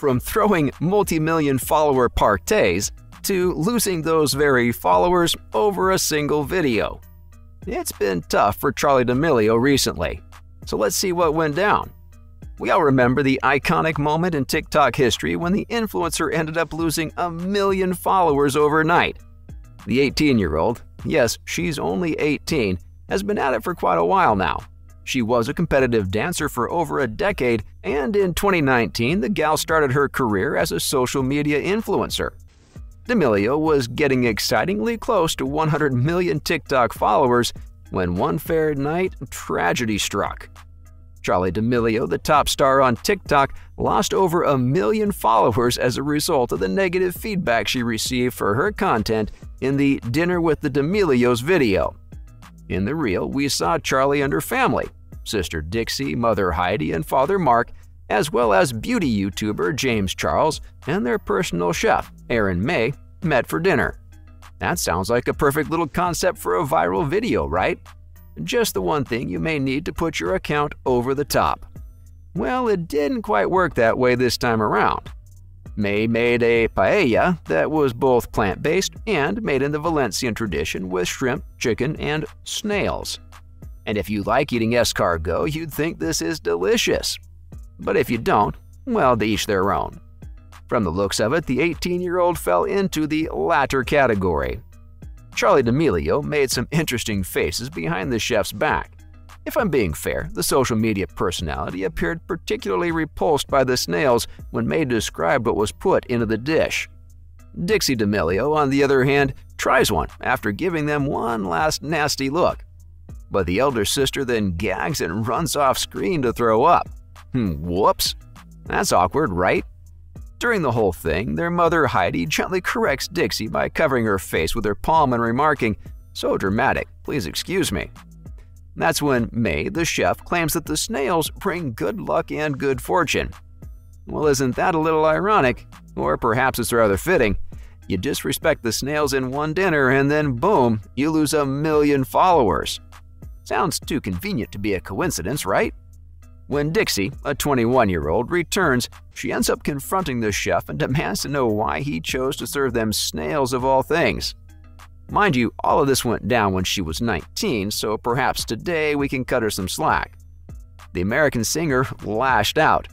from throwing multi-million follower parties to losing those very followers over a single video. It's been tough for Charli D'Amelio recently, so let's see what went down. We all remember the iconic moment in TikTok history when the influencer ended up losing 1 million followers overnight. The 18-year-old, yes, she's only 18, has been at it for quite a while now. She was a competitive dancer for over a decade, and in 2019, the gal started her career as a social media influencer. D'Amelio was getting excitingly close to 100 million TikTok followers when one fair night, tragedy struck. Charli D'Amelio, the top star on TikTok, lost over 1 million followers as a result of the negative feedback she received for her content in the Dinner with the D'Amelios video. In the reel, we saw Charli and her family, sister Dixie, mother Heidi, and father Mark, as well as beauty YouTuber James Charles and their personal chef, Erin May, met for dinner. That sounds like a perfect little concept for a viral video, right? Just the one thing you may need to put your account over the top. Well, it didn't quite work that way this time around. May made a paella that was both plant-based and made in the Valencian tradition with shrimp, chicken, and snails. And if you like eating escargot, you'd think this is delicious. But if you don't, well, to each their own. From the looks of it, the 18-year-old fell into the latter category. Charli D'Amelio made some interesting faces behind the chef's back. If I'm being fair, the social media personality appeared particularly repulsed by the snails when May described what was put into the dish. Dixie D'Amelio, on the other hand, tries one after giving them one last nasty look. But the elder sister then gags and runs off screen to throw up. Whoops. That's awkward, right? During the whole thing, their mother Heidi gently corrects Dixie by covering her face with her palm and remarking, "So dramatic, please excuse me." That's when May, the chef, claims that the snails bring good luck and good fortune. Well, isn't that a little ironic? Or perhaps it's rather fitting. You disrespect the snails in one dinner and then boom, you lose 1 million followers. Sounds too convenient to be a coincidence, right? When Dixie, a 21-year-old, returns, she ends up confronting the chef and demands to know why he chose to serve them snails of all things. Mind you, all of this went down when she was 19, so perhaps today we can cut her some slack. The American singer lashed out.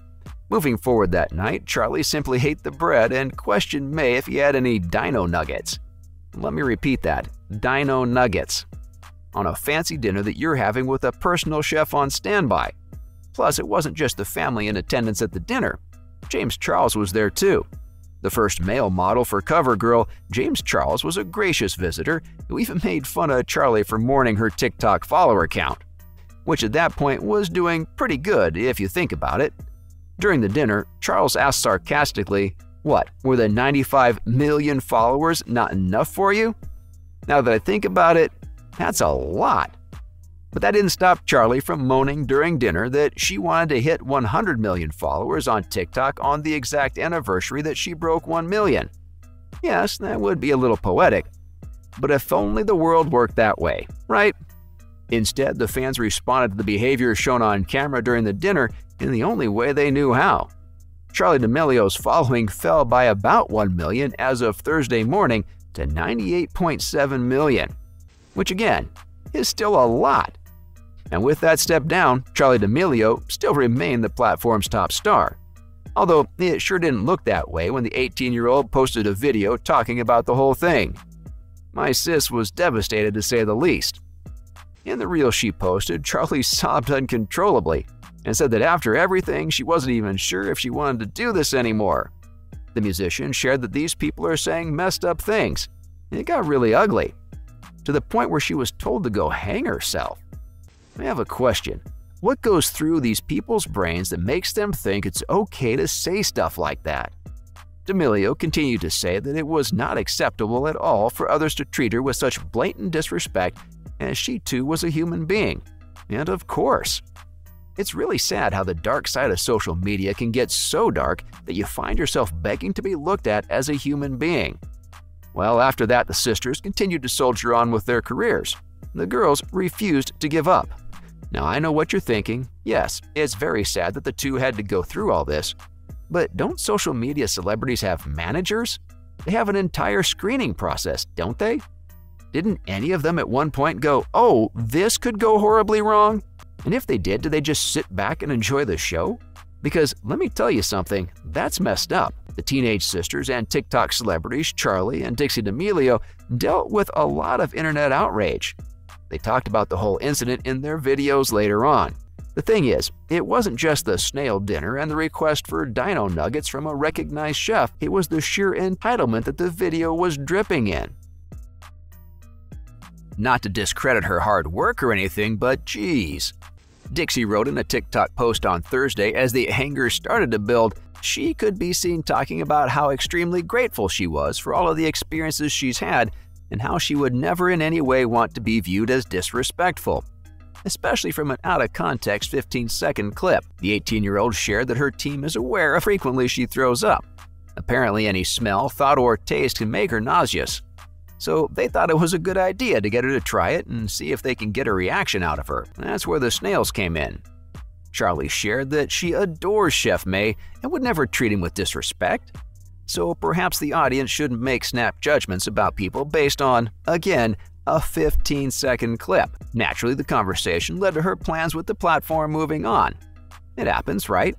Moving forward that night, Charli simply ate the bread and questioned May if he had any dino nuggets. Let me repeat that, dino nuggets. On a fancy dinner that you're having with a personal chef on standby. Plus, it wasn't just the family in attendance at the dinner. James Charles was there too. The first male model for CoverGirl, James Charles was a gracious visitor who even made fun of Charli for mourning her TikTok follower count, which at that point was doing pretty good if you think about it. During the dinner, Charles asked sarcastically, "What, were the 95 million followers not enough for you?" Now that I think about it, that's a lot. But that didn't stop Charli from moaning during dinner that she wanted to hit 100 million followers on TikTok on the exact anniversary that she broke 1 million. Yes, that would be a little poetic. But if only the world worked that way, right? Instead, the fans responded to the behavior shown on camera during the dinner in the only way they knew how. Charli D'Amelio's following fell by about 1 million as of Thursday morning to 98.7 million, which again is still a lot. And with that step down, Charli D'Amelio still remained the platform's top star. Although it sure didn't look that way when the 18-year-old posted a video talking about the whole thing. My sis was devastated to say the least. In the reel she posted, Charli sobbed uncontrollably and said that after everything, she wasn't even sure if she wanted to do this anymore. The musician shared that these people are saying messed up things. It got really ugly, to the point where she was told to go hang herself. I have a question. What goes through these people's brains that makes them think it's okay to say stuff like that? D'Amelio continued to say that it was not acceptable at all for others to treat her with such blatant disrespect, as she too was a human being. And of course. It's really sad how the dark side of social media can get so dark that you find yourself begging to be looked at as a human being. Well, after that, the sisters continued to soldier on with their careers. The girls refused to give up. Now, I know what you're thinking. Yes, it's very sad that the two had to go through all this. But don't social media celebrities have managers? They have an entire screening process, don't they? Didn't any of them at one point go, "Oh, this could go horribly wrong"? And if they did they just sit back and enjoy the show? Because let me tell you something, that's messed up. The teenage sisters and TikTok celebrities Charli and Dixie D'Amelio dealt with a lot of internet outrage. They talked about the whole incident in their videos later on. The thing is, it wasn't just the snail dinner and the request for dino nuggets from a recognized chef, it was the sheer entitlement that the video was dripping in. Not to discredit her hard work or anything, but geez. Dixie wrote in a TikTok post on Thursday as the anger started to build, she could be seen talking about how extremely grateful she was for all of the experiences she's had and how she would never in any way want to be viewed as disrespectful, especially from an out-of-context 15-second clip. The 18-year-old shared that her team is aware of frequently she throws up. Apparently any smell, thought, or taste can make her nauseous. So they thought it was a good idea to get her to try it and see if they can get a reaction out of her. That's where the snails came in. Charli shared that she adores Chef May and would never treat him with disrespect. So perhaps the audience shouldn't make snap judgments about people based on, again, a 15-second clip. Naturally, the conversation led to her plans with the platform moving on. It happens, right?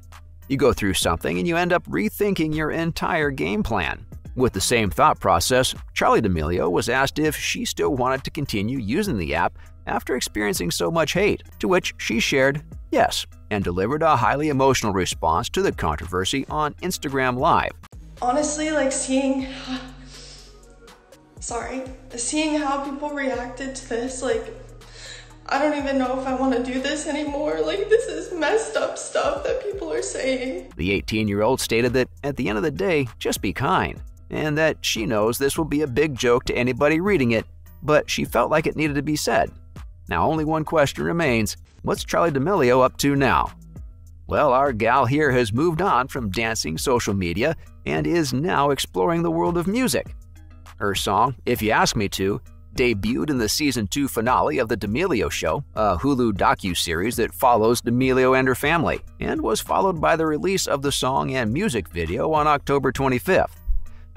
You go through something and you end up rethinking your entire game plan. With the same thought process, Charli D'Amelio was asked if she still wanted to continue using the app after experiencing so much hate, to which she shared yes, and delivered a highly emotional response to the controversy on Instagram Live. Honestly, like seeing how people reacted to this, like, I don't even know if I want to do this anymore. Like, this is messed up stuff that people are saying. The 18-year-old stated that at the end of the day, just be kind, and that she knows this will be a big joke to anybody reading it, but she felt like it needed to be said. Now only one question remains, what's Charli D'Amelio up to now? Well, our gal here has moved on from dancing social media and is now exploring the world of music. Her song, If You Ask Me To, debuted in the Season 2 finale of The D'Amelio Show, a Hulu docu-series that follows D'Amelio and her family, and was followed by the release of the song and music video on October 25th.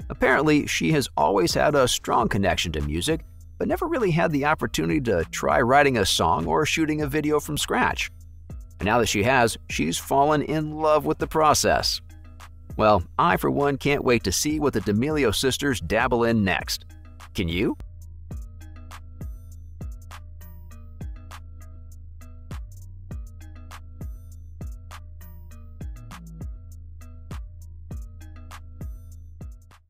Apparently, she has always had a strong connection to music, but never really had the opportunity to try writing a song or shooting a video from scratch. And now that she has, she's fallen in love with the process. Well, I for one can't wait to see what the D'Amelio sisters dabble in next. Can you?